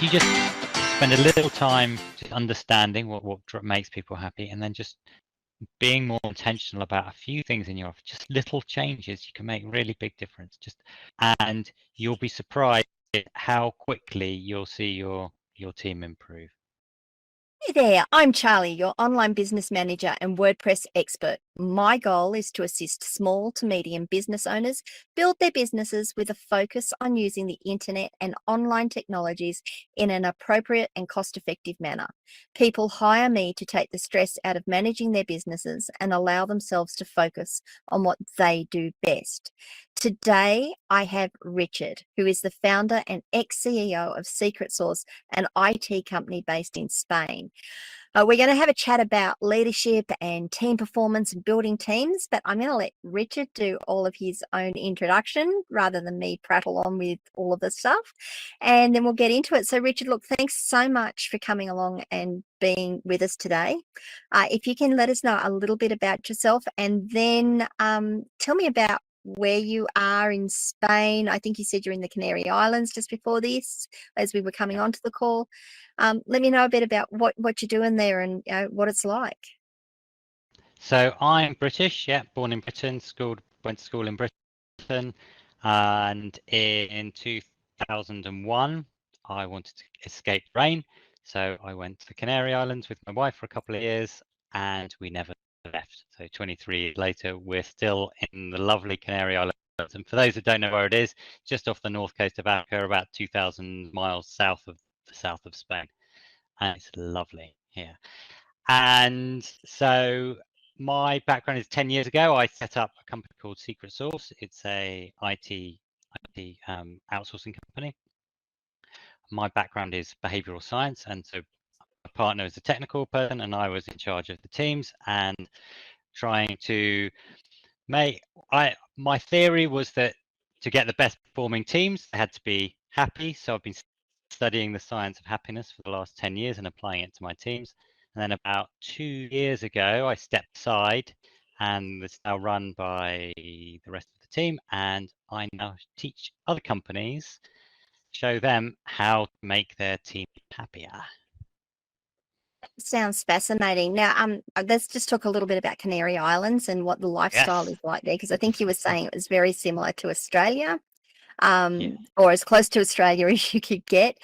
you just spend a little time just understanding what makes people happy, and then just being more intentional about a few things in your office, just little changes, you can make really big difference. And you'll be surprised at how quickly you'll see your team improve. Hey there, I'm Charlie, your online business manager and WordPress expert. My goal is to assist small to medium business owners build their businesses with a focus on using the internet and online technologies in an appropriate and cost-effective manner. People hire me to take the stress out of managing their businesses and allow themselves to focus on what they do best. Today, I have Richard, who is the founder and ex-CEO of Secret Source, an IT company based in Spain. We're going to have a chat about leadership and team performance and building teams, but I'm going to let Richard do all of his own introduction rather than me prattle on with all of the stuff, and then we'll get into it. So Richard, look, thanks so much for coming along and being with us today. If you can let us know a little bit about yourself, and then tell me about where you are in Spain. I think you said you're in the Canary Islands just before this, as we were coming onto the call. Let me know a bit about what you're doing there and what it's like. So I'm British, born in Britain, went to school in Britain, and in 2001 I wanted to escape rain, so I went to the Canary Islands with my wife for a couple of years, and we never left. So 23 years later, we're still in the lovely Canary Islands. And for those that don't know where it is, just off the north coast of Africa, about 2,000 miles south of Spain, and it's lovely here. And so my background is 10 years ago, I set up a company called Secret Source. It's a IT outsourcing company. My background is behavioral science, and so my partner is a technical person, and I was in charge of the teams and trying to make. My theory was that to get the best performing teams, they had to be happy. So I've been studying the science of happiness for the last 10 years and applying it to my teams. And then about 2 years ago, I stepped aside, and it's now run by the rest of the team. And I now teach other companies, show them how to make their team happier. Sounds fascinating. Now, let's just talk a little bit about Canary Islands and what the lifestyle is like there, because I think you were saying it was very similar to Australia, or as close to Australia as you could get.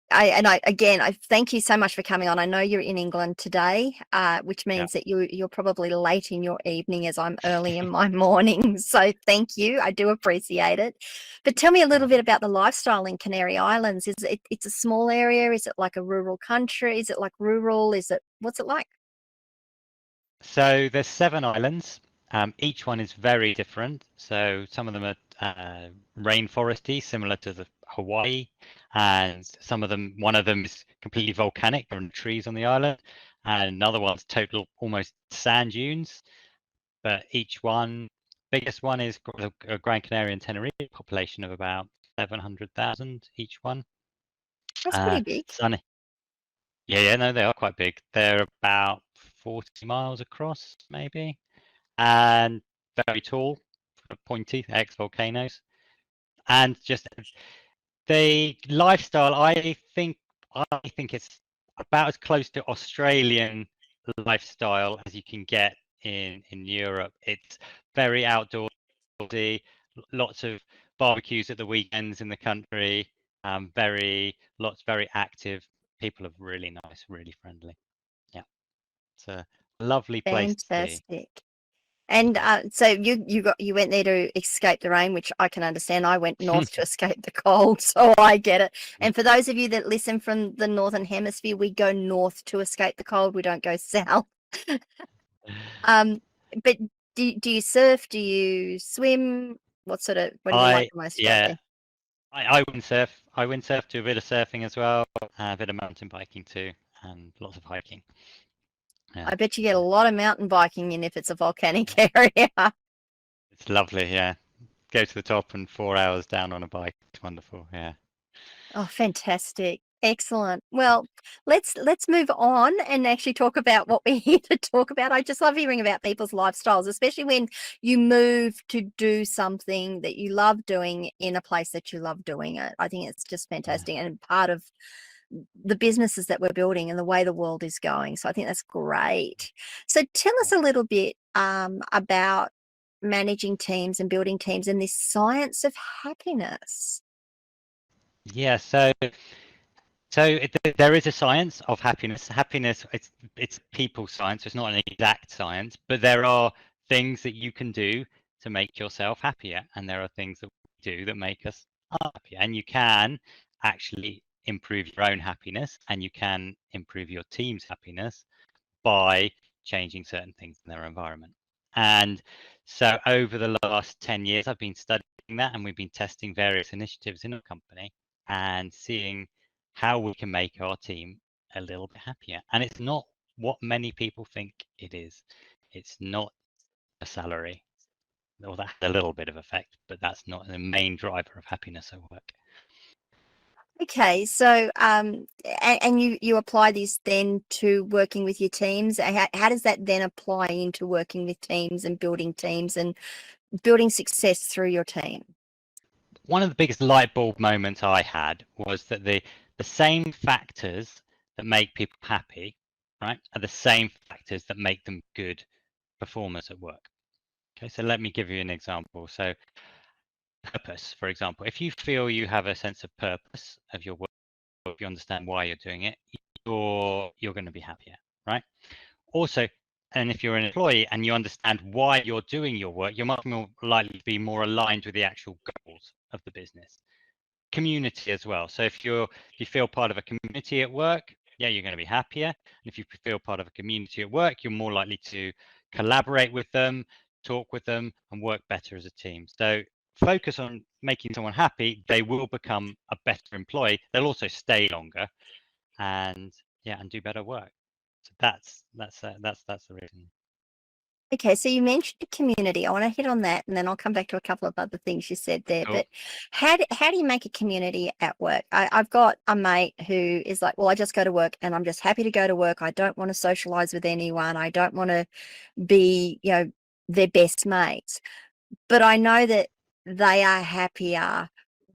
I thank you so much for coming on. I know you're in England today, which means that you're probably late in your evening as I'm early in my morning. So thank you. I do appreciate it. But tell me a little bit about the lifestyle in Canary Islands. It's a small area? Is it like a rural country? Is it like rural? What's it like? So there's 7 islands. Each one is very different. So some of them are rainforesty, similar to the Hawaii, and one of them is completely volcanic. There are trees on the island, and another one's total almost sand dunes. But biggest one is Gran Canaria and Tenerife, population of about 700,000 each one. That's pretty big. Sunny. No, they are quite big. They're about 40 miles across, maybe, and very tall, pointy, ex-volcanoes. And just the lifestyle, I think it's about as close to Australian lifestyle as you can get in Europe. It's very outdoorsy, lots of barbecues at the weekends in the country, very active. People are really nice, really friendly. Yeah, it's a lovely place to be. Fantastic. And so you went there to escape the rain, which I can understand. I went north to escape the cold, so I get it. And for those of you that listen from the Northern Hemisphere, we go north to escape the cold. We don't go south. But do you surf? Do you swim? What do you like the most about there? I windsurf. I windsurf, do a bit of surfing as well, a bit of mountain biking too, and lots of hiking. I bet you get a lot of mountain biking in if it's a volcanic area. It's lovely, yeah. Go to the top and 4 hours down on a bike. It's wonderful, yeah. Oh, fantastic. Excellent. Well, let's move on and actually talk about what we're here to talk about. I just love hearing about people's lifestyles, especially when you move to do something that you love doing in a place that you love doing it. I think it's just fantastic and part of the businesses that we're building and the way the world is going. So I think that's great. So tell us a little bit about managing teams and building teams and this science of happiness. Yeah, there is a science of happiness. Happiness, it's people science. It's not an exact science, but there are things that you can do to make yourself happier, and there are things that we do that make us happier. And you can actually improve your own happiness, and you can improve your team's happiness by changing certain things in their environment. And so over the last 10 years, I've been studying that, and we've been testing various initiatives in our company and seeing how we can make our team a little bit happier. And it's not what many people think it is. It's not a salary. Well, that had a little bit of effect, but that's not the main driver of happiness at work. Okay, so and you apply this then to working with your teams. How does that then apply into working with teams and building success through your team? One of the biggest light bulb moments I had was that the same factors that make people happy, right, are the same factors that make them good performers at work. Okay, so let me give you an example. So purpose, for example, if you feel you have a sense of purpose of your work, if you understand why you're doing it, you're going to be happier, right? Also, and if you're an employee and you understand why you're doing your work, you're much more likely to be more aligned with the actual goals of the business. Community as well. So if you feel part of a community at work, yeah, you're going to be happier. And if you feel part of a community at work, you're more likely to collaborate with them, talk with them, and work better as a team. So focus on making someone happy. They will become a better employee. They'll also stay longer, and yeah, and do better work. So that's the reason. Okay, so you mentioned community. I want to hit on that, and then I'll come back to a couple of other things you said there. Cool. But how do you make a community at work? I've got a mate who is like, well, I just go to work and I'm just happy to go to work. I don't want to socialize with anyone. I don't want to be, their best mates. But I know that they are happier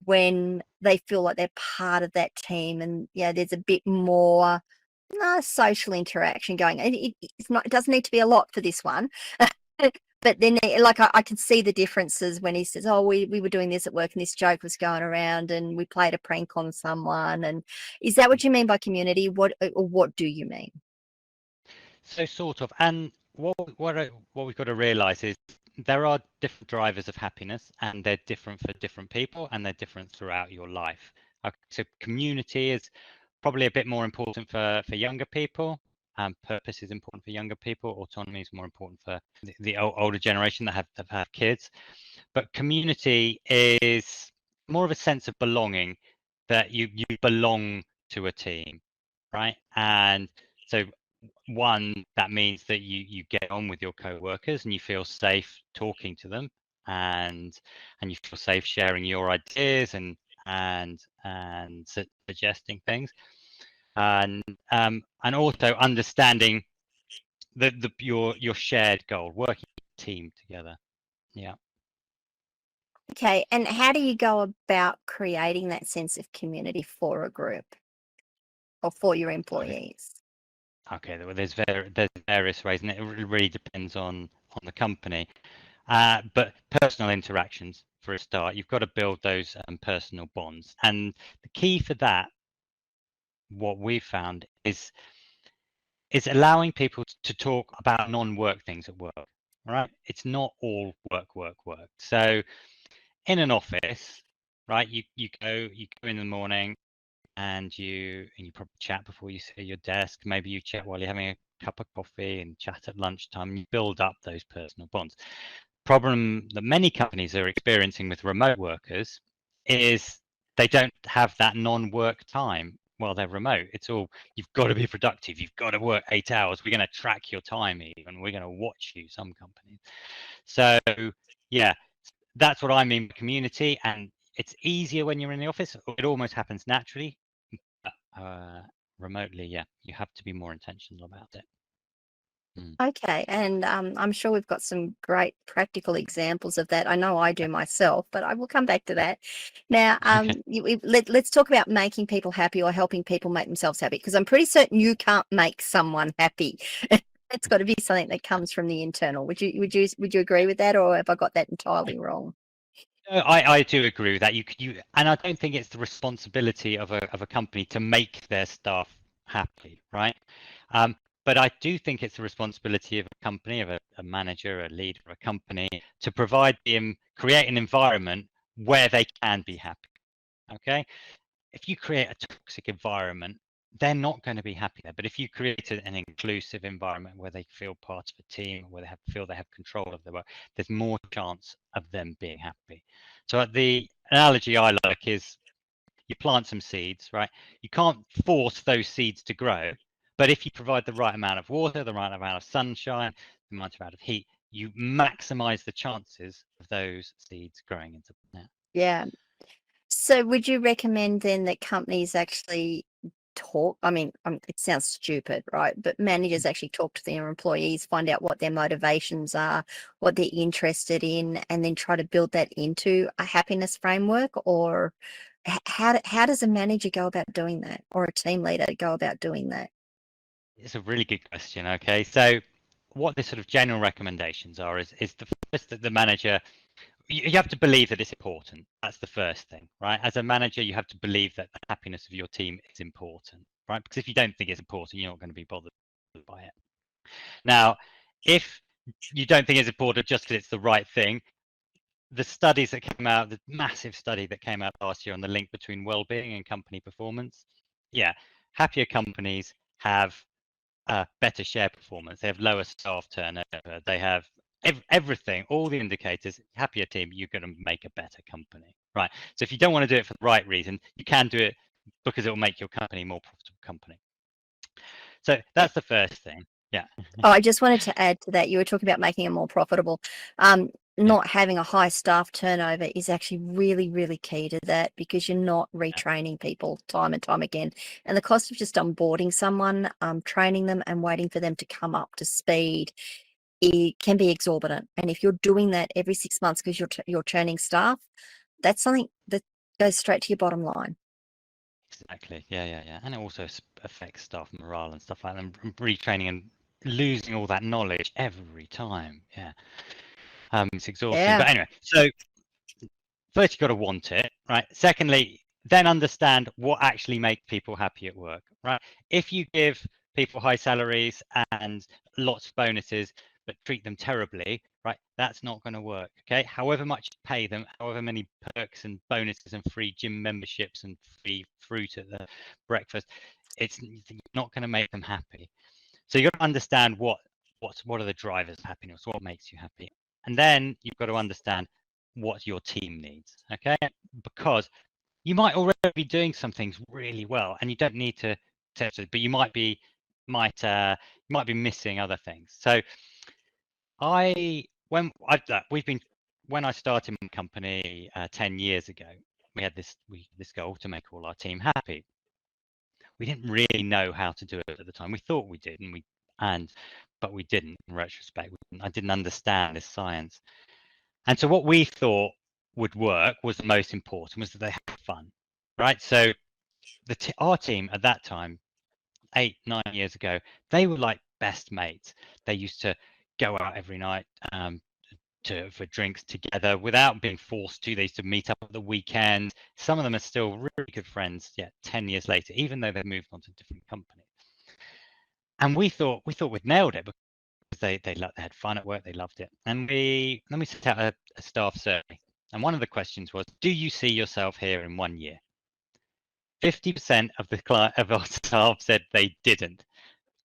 when they feel like they're part of that team, and there's a bit more social interaction going. It's not. It doesn't need to be a lot for this one, but then like I can see the differences when he says, "Oh, we were doing this at work, and this joke was going around, and we played a prank on someone." And is that what you mean by community? What do you mean? So sort of, and what we've got to realize is there are different drivers of happiness, and they're different for different people, and they're different throughout your life. Okay, so community is probably a bit more important for younger people. Purpose is important for younger people. Autonomy is more important for the older generation that have had kids. But community is more of a sense of belonging, that you belong to a team, right? And so one, that means that you get on with your co-workers and you feel safe talking to them, and you feel safe sharing your ideas and suggesting things, and also understanding your shared goal, working team together. Yeah. Okay, and how do you go about creating that sense of community for a group or for your employees? Okay, there's various ways, and it really depends on the company. But personal interactions, for a start, you've got to build those personal bonds, and the key for that, what we've found, is allowing people to talk about non-work things at work. Right? It's not all work, work, work. So in an office, right, you go in the morning, and you probably chat before you sit at your desk. Maybe you chat while you're having a cup of coffee, and chat at lunchtime. You build up those personal bonds. Problem that many companies are experiencing with remote workers is they don't have that non-work time while they're remote. It's all, you've got to be productive, you've got to work 8 hours, we're going to track your time, even we're going to watch you, some companies. So yeah, that's what I mean by community. And it's easier when you're in the office. It almost happens naturally. remotely, yeah, you have to be more intentional about it. Okay, and I'm sure we've got some great practical examples of that. I know I do myself, but I will come back to that. Now, let's talk about making people happy or helping people make themselves happy, because I'm pretty certain you can't make someone happy. It's got to be something that comes from the internal. Would you agree with that, or have I got that entirely wrong? No, I do agree with that. And I don't think it's the responsibility of a company to make their staff happy, right? But I do think it's the responsibility of a company, of a manager, a leader, a company, to create an environment where they can be happy. Okay, if you create a toxic environment, they're not going to be happy there. But if you create an inclusive environment where they feel part of a team, where feel they have control of their work, there's more chance of them being happy. So the analogy I like is you plant some seeds, right? You can't force those seeds to grow, but if you provide the right amount of water, the right amount of sunshine, the right amount of heat, you maximize the chances of those seeds growing into plant. Yeah. So would you recommend then that companies actually talk? I mean, it sounds stupid, right? But managers actually talk to their employees, find out what their motivations are, what they're interested in, and then try to build that into a happiness framework? Or how does a manager go about doing that, or a team leader go about doing that? It's a really good question. Okay, so what the sort of general recommendations are is the first that the manager, you have to believe that it's important. That's the first thing, right? As a manager, you have to believe that the happiness of your team is important, right? Because if you don't think it's important, you're not going to be bothered by it. Now, if you don't think it's important just because it's the right thing, the studies that came out, the massive study that came out last year on the link between well-being and company performance, yeah, happier companies have better share performance. They have lower staff turnover. They have everything, all the indicators. Happier team, you're going to make a better company, right? So if you don't want to do it for the right reason, you can do it because it will make your company a more profitable company. So that's the first thing. Yeah. Oh, I just wanted to add to that. You were talking about making it more profitable. Yeah. Not having a high staff turnover is actually really, really key to that, because you're not Yeah. retraining people time and time again. And the cost of just onboarding someone, training them and waiting for them to come up to speed, it can be exorbitant. And if you're doing that every 6 months because you're churning staff, that's something that goes straight to your bottom line. Exactly. Yeah. And it also affects staff morale and stuff like that, and retraining and losing all that knowledge every time. Yeah. It's exhausting. Yeah. But anyway, so first, you've got to want it, right? Secondly, then understand what actually makes people happy at work, right? If you give people high salaries and lots of bonuses, but treat them terribly, right? That's not going to work, okay? However much you pay them, however many perks and bonuses and free gym memberships and free fruit at the breakfast, it's not going to make them happy. So you've got to understand what are the drivers of happiness, what makes you happy. And then you've got to understand what your team needs, okay? Because you might already be doing some things really well and you don't need to test it, but you might be missing other things. So when I started my company 10 years ago, we had this goal to make all our team happy. We didn't really know how to do it at the time. We thought we did, but we didn't. In retrospect, I didn't understand this science. And so what we thought would work was the most important, was that they have fun, right? So our team at that time, 8-9 years ago, they were like best mates. They used to go out every night for drinks together without being forced to. They used to meet up at the weekend. Some of them are still really good friends, 10 years later, even though they've moved on to different companies. And we thought we'd nailed it because they had fun at work, they loved it. And then we set out a staff survey. And one of the questions was, do you see yourself here in 1 year? 50% of our staff said they didn't.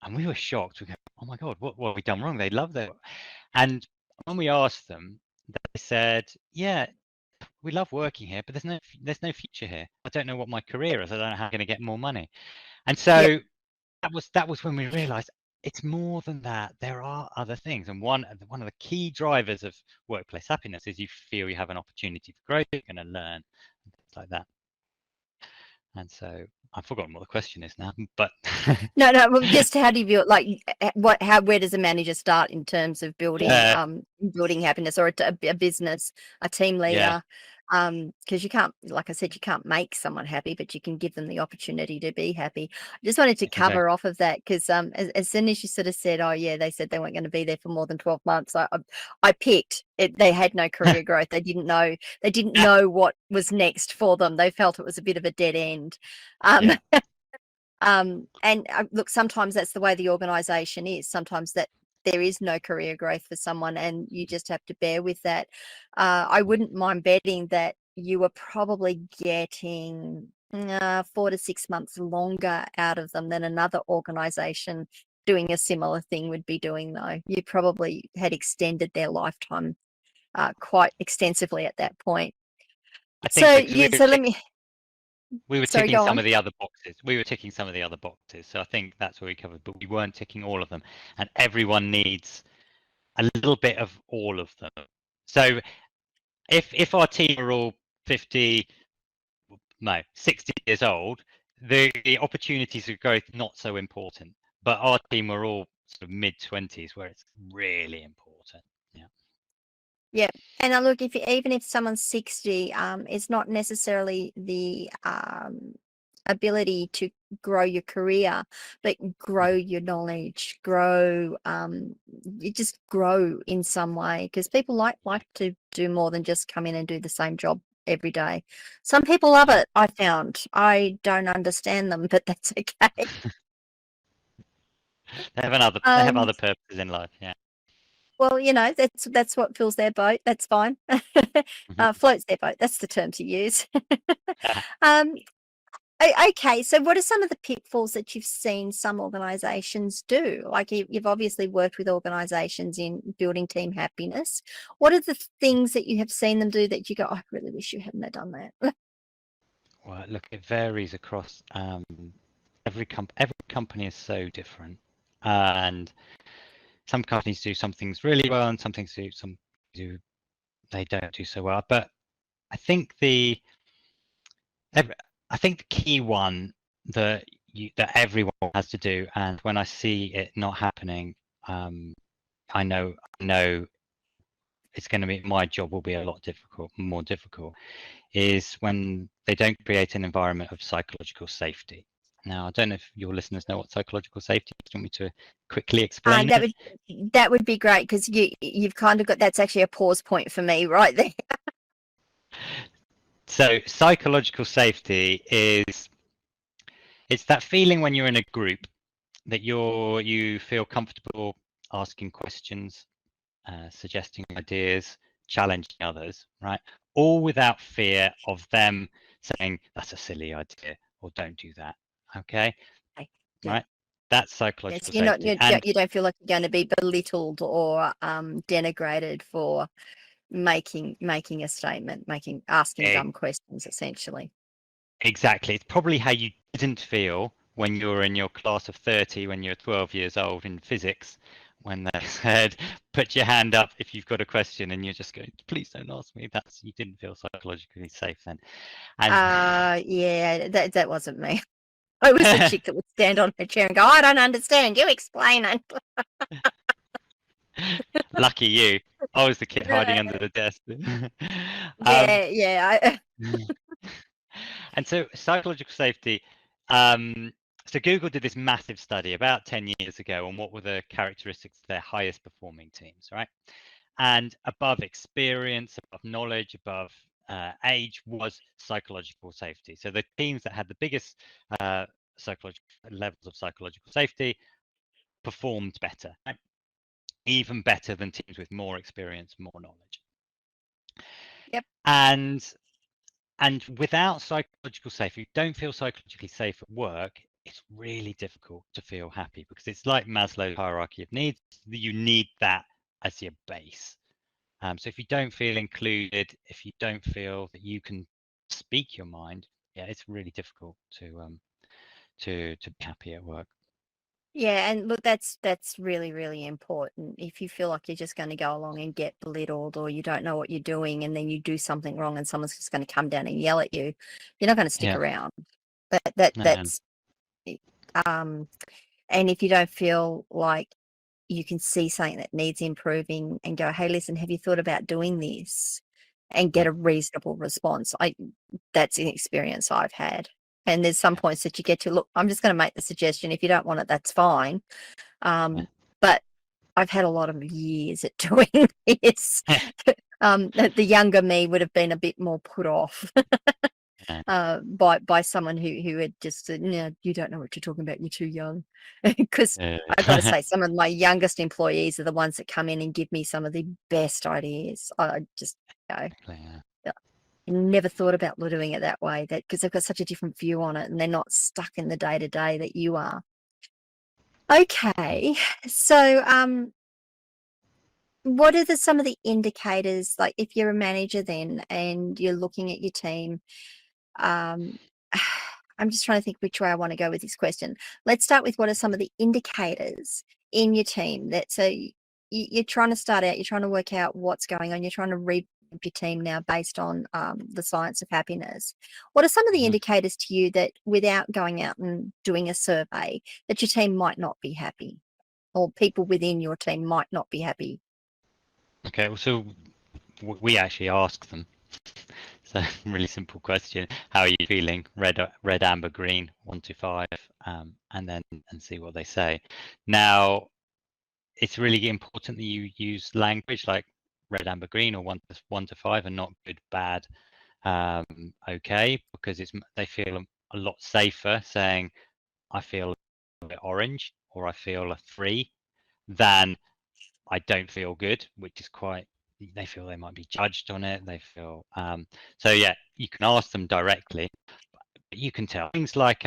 And we were shocked. We go, oh my God, what have we done wrong? They love it. And when we asked them, they said, yeah, we love working here, but there's no future here. I don't know what my career is. I don't know how I'm going to get more money. And so that was when we realized it's more than that. There are other things. And one of the key drivers of workplace happiness is you feel you have an opportunity for growth, you're going to learn, and things like that. And so I've forgotten what the question is now, but No, well, just how do you view it? Like, where does a manager start in terms of building, yeah, building happiness, or a business, a team yeah, leader? Because you can't, like I said, you can't make someone happy, but you can give them the opportunity to be happy. I just wanted to exactly. cover off of that because, as soon as you sort of said, "Oh yeah," they said they weren't going to be there for more than 12 months. I picked it. They had no career growth. They didn't know. They didn't know what was next for them. They felt it was a bit of a dead end. Um, Yeah, and look, sometimes that's the way the organisation is. Sometimes that there is no career growth for someone, and you just have to bear with that. I wouldn't mind betting that you were probably getting 4 to 6 months longer out of them than another organisation doing a similar thing would be doing, though. You probably had extended their lifetime quite extensively at that point. I think So so because you, so let me. we were Sorry, ticking go some on. of the other boxes. We were ticking some of the other boxes, so I think that's what we covered. But we weren't ticking all of them, and everyone needs a little bit of all of them. So if our team are all 50, no, 60 years old, the opportunities of growth not so important. But our team are all sort of mid-20s, where it's really important. Yeah. Yeah, and look, even if someone's 60, it's not necessarily the ability to grow your career, but grow your knowledge, grow, you just grow in some way because people like to do more than just come in and do the same job every day. Some people love Yeah. it. I found I don't understand them, but that's okay. They have Um, other purposes in life. Yeah. Well, that's what fills their boat. That's fine. Mhm. Floats their boat. That's the term to use. Yeah. um, okay, so what are some of the pitfalls that you've seen some organisations do? Like you've obviously worked with organisations in building team happiness. What are the things that you have seen them do that you go, "Oh, I really wish you hadn't have done that"? Well, look, it varies across every company is so different, and some companies do some things really well, and some do they don't do so well. But I think ev- I think the key one that everyone has to do, and when I see it not happening, I know it's going to be my job will be a lot more difficult, is when they don't create an environment of psychological safety. Now, I don't know if your listeners know what psychological safety is. Do you want me to quickly explain That it? would be great because you've kind of got that's actually a pause point for me right there. So, psychological safety is it's that feeling when you're in a group that you feel comfortable asking questions, suggesting ideas, challenging others, right? All without fear of them saying that's a silly idea or don't do that. Okay, Okay. Yeah. right? That's Yes, psychological you're not safety. And you don't feel like you're going to be belittled or denigrated for making a statement, asking e- dumb questions, essentially. exactly, it's probably how you didn't feel when you were in your class of 30 when you're 12 years old in physics, when they said, put your hand up if you've got a question, and you're just going, please don't ask me. That's you didn't feel psychologically safe then. And Yeah, that wasn't me. I was the chick that would stand on her chair and go, "I don't understand. You explain it." lucky you. I was the kid hiding under the desk. um, Yeah, yeah. and so psychological safety. Um, so Google did this massive study about 10 years ago on what were the characteristics of their highest performing teams, right? And above experience, above knowledge, above age was psychological safety. So the teams that had the biggest psychological levels of psychological safety performed better, right? Even better than teams with more experience, more knowledge. Yep. And without psychological safety, if you don't feel psychologically safe at work, it's really difficult to feel happy because it's like Maslow's hierarchy of needs. You need that as your base. So if you don't feel included, if you don't feel that you can speak your mind, yeah, it's really difficult to be happy at work. Yeah, and look, that's really, really important. If you feel like you're just going to go along and get belittled, or you don't know what you're doing, and then you do something wrong, and someone's just going to come down and yell at you, you're not going to stick Yeah, around. No. That's and if you don't feel like you can see something that needs improving and go, hey, listen, have you thought about doing this? And get a reasonable response. That's an experience I've had. And there's some points that you get to, look, I'm just going to make the suggestion. If you don't want it, that's fine. But I've had a lot of years at doing this. The younger me would have been a bit more put off by someone who had just said, no, you don't know what you're talking about. You're too young. Because I've got to say, some of my youngest employees are the ones that come in and give me some of the best ideas. I just go, never thought about doing it that way, that because they've got such a different view on it and they're not stuck in the day-to-day that you are. Okay, so what are some of the indicators, like if you're a manager then and you're looking at your team? I'm just trying to think which way I want to go with this question. Let's start with, what are some of the indicators in your team that, so you're trying to start out, you're trying to work out what's going on, you're trying to revamp your team now based on the science of happiness. What are some of the indicators to you that, without going out and doing a survey, that your team might not be happy, or people within your team might not be happy? Okay, well, so we actually ask them. So really simple question: how are you feeling? Red, amber, green, 1 to 5, and see what they say. Now, it's really important that you use language like red, amber, green, or 1 to 5, and not good, bad, okay, because they feel a lot safer saying I feel a bit orange or I feel a 3 than I don't feel good, which is quite, they feel they might be judged on it. They feel so yeah, you can ask them directly, but you can tell things like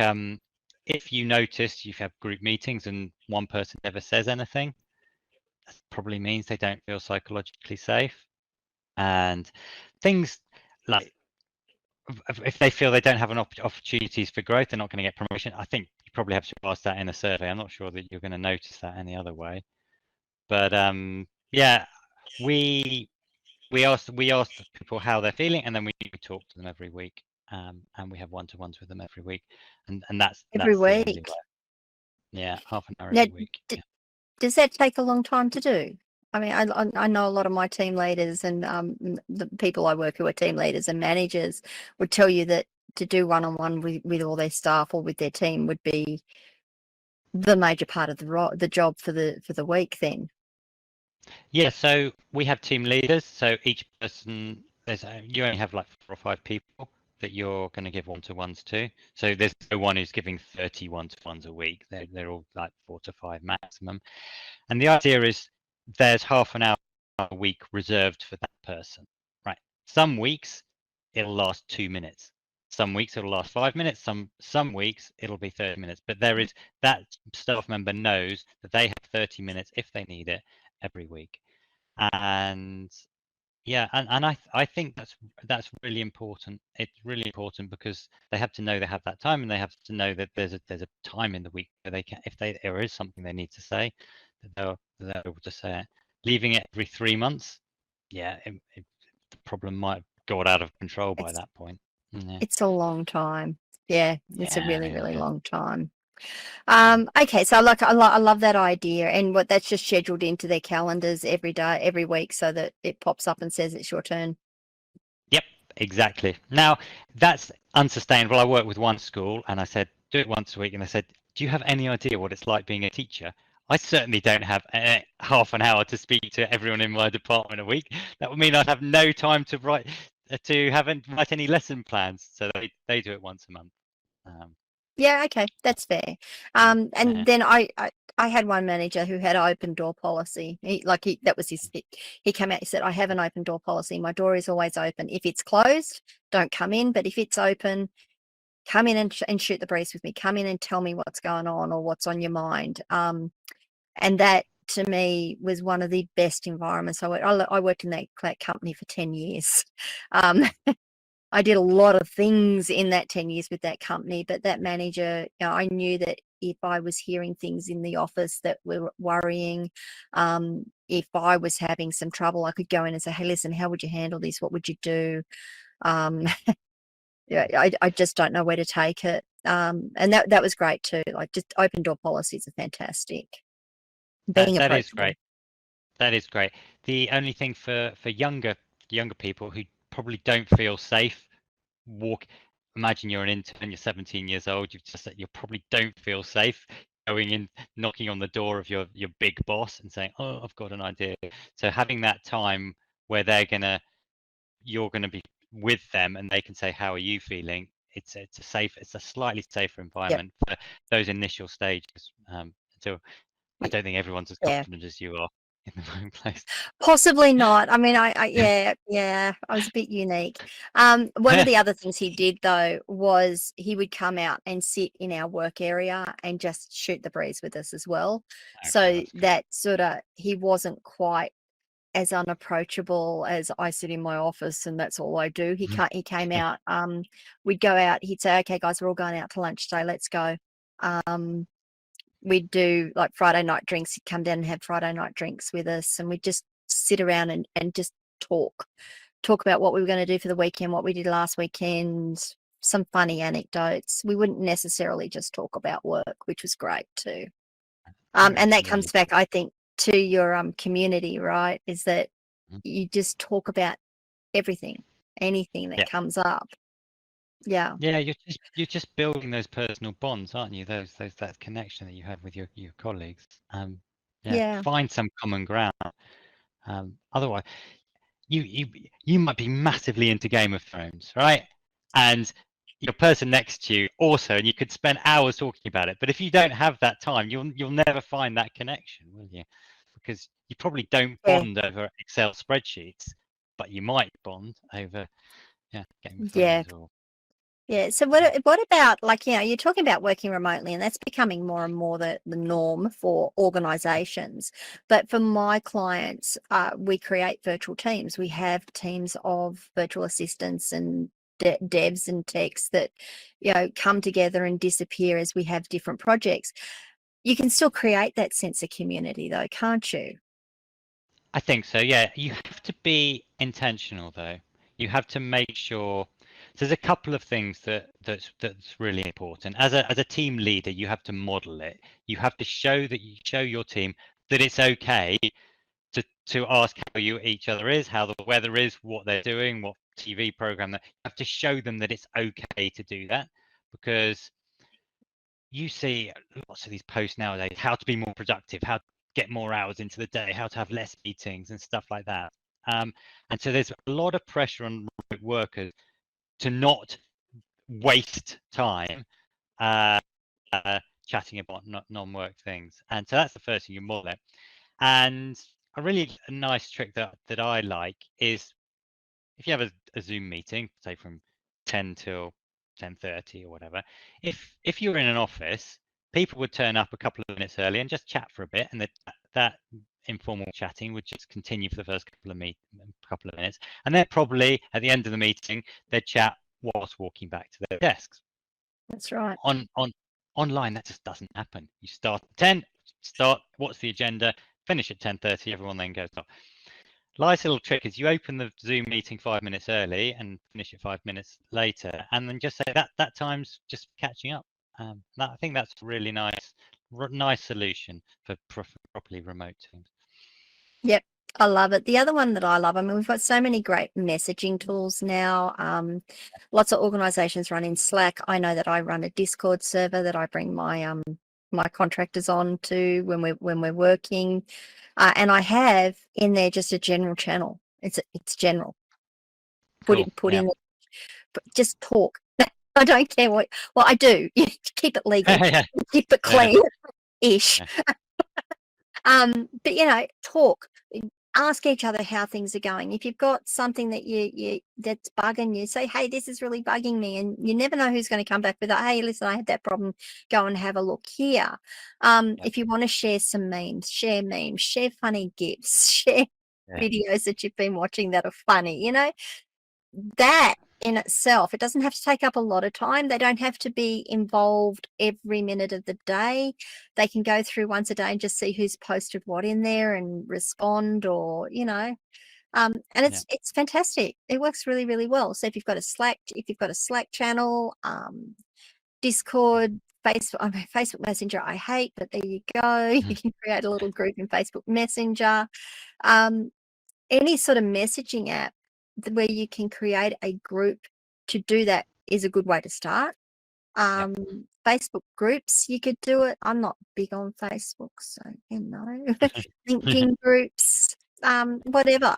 if you notice you've had group meetings and one person never says anything, that probably means they don't feel psychologically safe. And things like, if they feel they don't have opportunities for growth, they're not going to get promotion. I think you probably have to ask that in a survey. I'm not sure that you're going to notice that any other way. But yeah, we ask people how they're feeling, and then we talk to them every week, and we have one-to-ones with them every week, and that's Every the only week? way. Yeah, half an hour Now, every week. Yeah. does that take a long time to do? I mean, I know a lot of my team leaders and the people I work who are team leaders and managers would tell you that to do one-on-one with all their staff or with their team would be the major part of the job for the week then. Yeah, so we have team leaders. So each person, you only have like 4 or 5 people that you're going to give one-to-ones to. So there's no one who's giving 30 one-to-ones a week. They're all like 4 to 5 maximum. And the idea is there's half an hour a week reserved for that person, right? Some weeks it'll last 2 minutes. Some weeks it'll last 5 minutes. Some weeks it'll be 30 minutes. But there is, that staff member knows that they have 30 minutes if they need it every week. And yeah, and I think that's really important. It's really important because they have to know they have that time, and they have to know that there's a time in the week where they can, if there is something they need to say, that they're able to say it. Leaving it every 3 months, yeah, the problem might have got out of control by that point. Yeah. It's a long time. Yeah, it's a really, really Yeah. long time. Okay, so I love that idea, and what that's just scheduled into their calendars every day, every week, so that it pops up and says it's your turn. Yep, exactly. Now, that's unsustainable. I work with one school and I said, do it once a week. And I said, do you have any idea what it's like being a teacher? I certainly don't have half an hour to speak to everyone in my department a week. That would mean I'd have no time to write any lesson plans. So they do it once a month. Yeah, okay, that's fair. And then I had one manager who had an open door policy. That was his. He came out. He said, "I have an open door policy. My door is always open. If it's closed, don't come in. But if it's open, come in and shoot the breeze with me. Come in and tell me what's going on or what's on your mind." And that to me was one of the best environments. I worked in that company for 10 years. I did a lot of things in that 10 years with that company, but that manager, I knew that if I was hearing things in the office that were worrying, if I was having some trouble, I could go in and say, hey, listen, how would you handle this? What would you do? Yeah, I just don't know where to take it. And that was great too. Like, just open door policies are fantastic. Being That is approachable. great. That is great. The only thing for younger people who probably don't feel safe imagine you're an intern, you're 17 years old, you've just said you probably don't feel safe going in, knocking on the door of your big boss and saying, oh, I've got an idea. So having that time where you're gonna be with them and they can say, how are you feeling? It's a slightly safer Yep. environment for those initial stages. So I don't think everyone's as Yeah. confident as you are in the workplace. Possibly not. I mean, yeah, I was a bit unique. One of the other things he did though was he would come out and sit in our work area and just shoot the breeze with us as well. Okay, So that's cool. that sort of, he wasn't quite as unapproachable as I sit in my office and that's all I do. He came out, we'd go out, he'd say, okay guys, we're all going out to lunch today, let's go. We'd do like Friday night drinks. He'd come down and have Friday night drinks with us, and we'd just sit around and just talk about what we were going to do for the weekend, what we did last weekend, some funny anecdotes. We wouldn't necessarily just talk about work, which was great too. And that Really comes back, I think, to your community, right? Is that Mhm. you just talk about everything, anything that Yeah. comes up. Yeah. Yeah, you're just building those personal bonds, aren't you? That connection that you have with your colleagues. Yeah, Yeah. find some common ground. Otherwise, you might be massively into Game of Thrones, right? And your person next to you also, and you could spend hours talking about it. But if you don't have that time, you'll never find that connection, will you? Because you probably don't Yeah. bond over Excel spreadsheets, but you might bond over Game of Yeah. Thrones or Yeah. So what about, like, you're talking about working remotely, and that's becoming more and more the norm for organizations. But for my clients, we create virtual teams. We have teams of virtual assistants and devs and techs that, come together and disappear as we have different projects. You can still create that sense of community though, can't you? I think so, yeah. You have to be intentional though. You have to make sure. So there's a couple of things that's really important. As a team leader, you have to model it. You have to show your team that it's okay to ask how each other is, how the weather is, what they're doing, what TV program that you have to show them that it's okay to do that, because you see lots of these posts nowadays, how to be more productive, how to get more hours into the day, how to have less meetings and stuff like that. And so there's a lot of pressure on remote workers to not waste time uh, chatting about non-work things. And so that's the first thing, you model it. And a nice trick that I like is if you have a Zoom meeting, say from 10 till 10:30 or whatever, if you're in an office, people would turn up a couple of minutes early and just chat for a bit, and that informal chatting would just continue for the first couple of minutes, and then probably at the end of the meeting, they'd chat whilst walking back to their desks. That's right. Online, that just doesn't happen. You start at 10, what's the agenda, finish at 10:30, everyone then goes off. Nice little trick is you open the Zoom meeting 5 minutes early and finish it 5 minutes later, and then just say that time's just catching up. I think that's a really nice solution for properly remote teams. Yep, I love it. The other one that I love, I mean, we've got so many great messaging tools now. Lots of organizations run in Slack. I know that I run a Discord server that I bring my contractors on to when we're working. And I have in there just a general channel. It's general. Cool. Put Yeah. in, just talk. I don't care what. Well, I do. Keep it legal. Yeah. Keep it Yeah. clean-ish. But talk. Ask each other how things are going. If you've got something that that's bugging you, say, hey, this is really bugging me. And you never know who's going to come back with that. Hey, listen, I had that problem. Go and have a look here. If you want to share some memes, share funny GIFs, share videos that you've been watching that are funny. That in itself, it doesn't have to take up a lot of time. They don't have to be involved every minute of the day. They can go through once a day and just see who's posted what in there and respond, or and it's fantastic. It works really, really well. So if you've got a Slack channel, Discord, Facebook Messenger I hate, but there you go. You can create a little group in Facebook Messenger. Any sort of messaging app where you can create a group to do that is a good way to start. Facebook groups, you could do it. I'm not big on Facebook, so LinkedIn groups, whatever.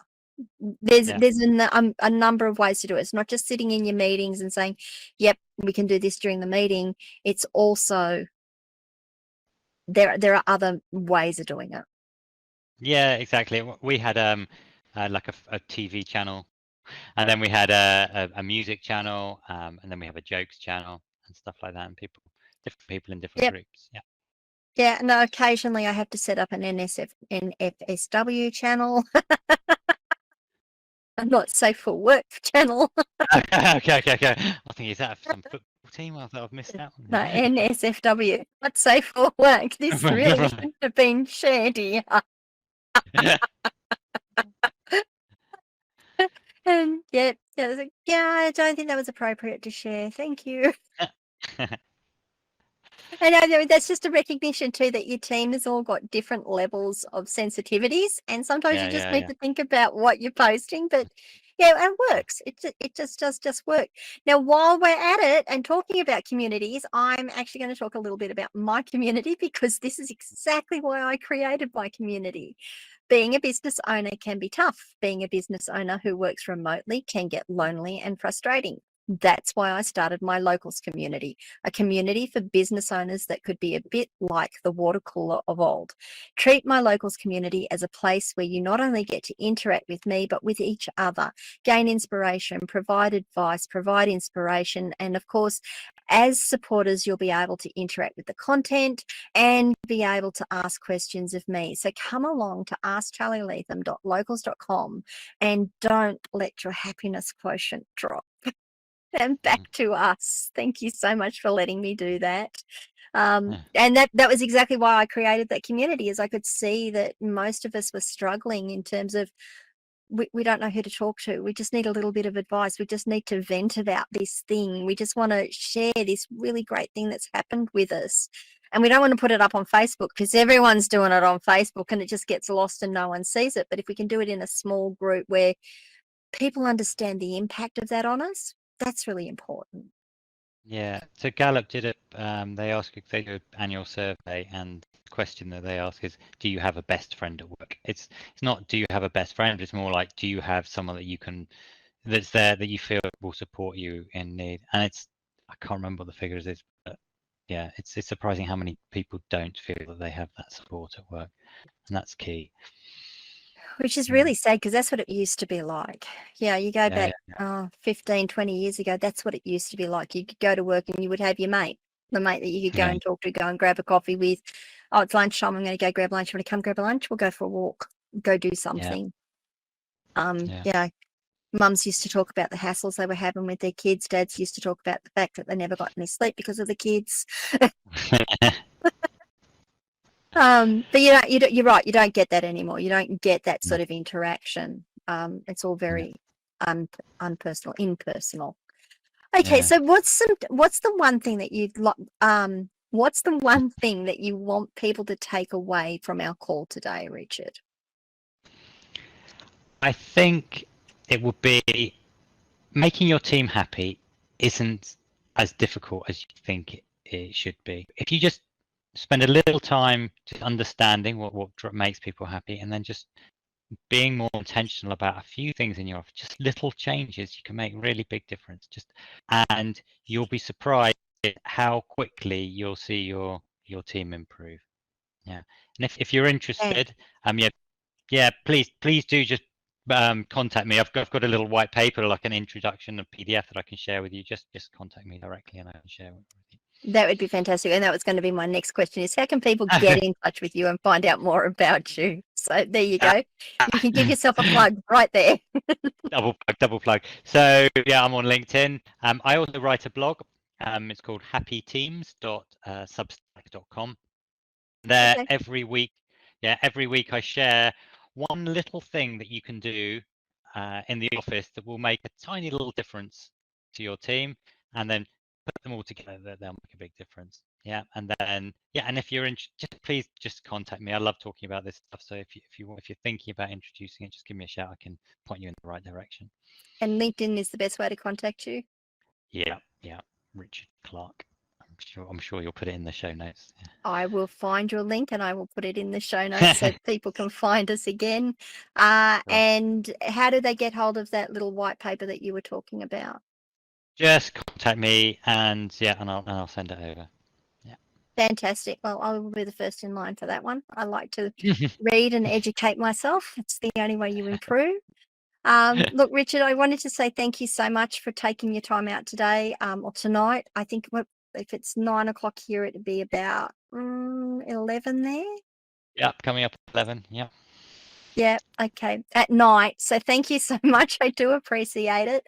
There's a number of ways to do it. It's not just sitting in your meetings and saying, "Yep, we can do this during the meeting." It's also there are other ways of doing it. Yeah, exactly. We had like a TV channel, and then we had a music channel, and then we have a jokes channel and stuff like that, and different people in different groups. Yeah. Yeah, no, occasionally I have to set up an NFSW channel. I'm not safe for work channel. Okay. I think is that some football team? I thought I've missed that one. No, NSFW, not safe for work. This really shouldn't have been shared here. And I was like, I don't think that was appropriate to share. Thank you. And I know that's just a recognition too that your team has all got different levels of sensitivities, and sometimes you just need to think about what you're posting. But it works. It just does work. Now, while we're at it and talking about communities, I'm actually going to talk a little bit about my community, because this is exactly why I created my community. Being a business owner can be tough. Being a business owner who works remotely can get lonely and frustrating. That's why I started my locals community, a community for business owners that could be a bit like the water cooler of old. Treat my locals community as a place where you not only get to interact with me, but with each other, gain inspiration, provide advice, provide inspiration. And of course, as supporters, you'll be able to interact with the content and be able to ask questions of me. So come along to askcharlyleetham.locals.com and don't let your happiness quotient drop. And back to us. Thank you so much for letting me do that. And that was exactly why I created that community, as I could see that most of us were struggling in terms of we don't know who to talk to. We just need a little bit of advice. We just need to vent about this thing. We just want to share this really great thing that's happened with us. And we don't want to put it up on Facebook because everyone's doing it on Facebook and it just gets lost and no one sees it. But if we can do it in a small group where people understand the impact of that on us, that's really important. Yeah. So Gallup did it. They do an annual survey, and the question that they ask is, "Do you have a best friend at work?" It's not, "Do you have a best friend?" It's more like, "Do you have someone that's there that you feel will support you in need?" And I can't remember what the figures is, but yeah, it's surprising how many people don't feel that they have that support at work, and that's key. Which is really sad, because that's what it used to be like. You go back 15, 20 years ago, that's what it used to be like. You could go to work and you would have your mate, the mate that you could go and talk to, go and grab a coffee with. Oh, it's lunchtime, I'm going to go grab lunch. I'm going to come grab a lunch. We'll go for a walk, go do something. Mums used to talk about the hassles they were having with their kids. Dads used to talk about the fact that they never got any sleep because of the kids. But you're right. You don't get that anymore. You don't get that sort of interaction. It's all very impersonal. Okay, so what's the one thing that what's the one thing that you want people to take away from our call today, Richard? I think it would be making your team happy isn't as difficult as you think it should be. If you just spend a little time just understanding what makes people happy, and then just being more intentional about a few things in your office, just little changes, you can make really big difference. And you'll be surprised at how quickly you'll see your team improve. Yeah, and if you're interested, please do just contact me. I've got a little white paper, like an introduction, a PDF that I can share with you. Just contact me directly and I can share it with you. That would be fantastic. And that was going to be my next question, is how can people get in touch with you and find out more about you? So there you go. You can give yourself a plug right there. double plug. So I'm on LinkedIn. I also write a blog. It's called happyteams.substack.com. There every week I share one little thing that you can do in the office that will make a tiny little difference to your team, and then put them all together, they'll make a big difference. Yeah, and then and if you're please just contact me. I love talking about this stuff. So if you're thinking about introducing it, just give me a shout. I can point you in the right direction. And LinkedIn is the best way to contact you. Yeah, Richard Clarke. I'm sure you'll put it in the show notes. Yeah. I will find your link and I will put it in the show notes so people can find us again. And how do they get hold of that little white paper that you were talking about? Just contact me and I'll send it over. Yeah. Fantastic. Well, I will be the first in line for that one. I like to read and educate myself. It's the only way you improve. Look, Richard, I wanted to say thank you so much for taking your time out today or tonight. I think if it's 9 o'clock here, it'd be about 11 there. Yep, coming up at 11. Yeah. Yeah, okay, at night. So thank you so much. I do appreciate it.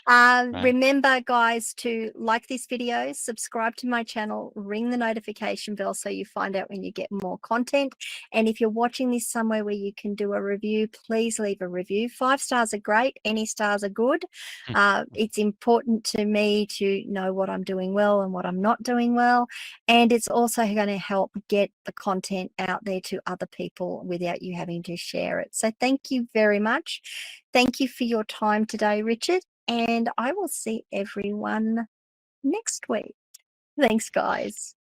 Remember, guys, to like this video, subscribe to my channel, ring the notification bell so you find out when you get more content. And if you're watching this somewhere where you can do a review, please leave a review. 5 stars are great. Any stars are good. It's important to me to know what I'm doing well and what I'm not doing well. And it's also going to help get the content out there to other people without you having to share it. So thank you very much. Thank you for your time today, Richard. And I will see everyone next week. Thanks, guys.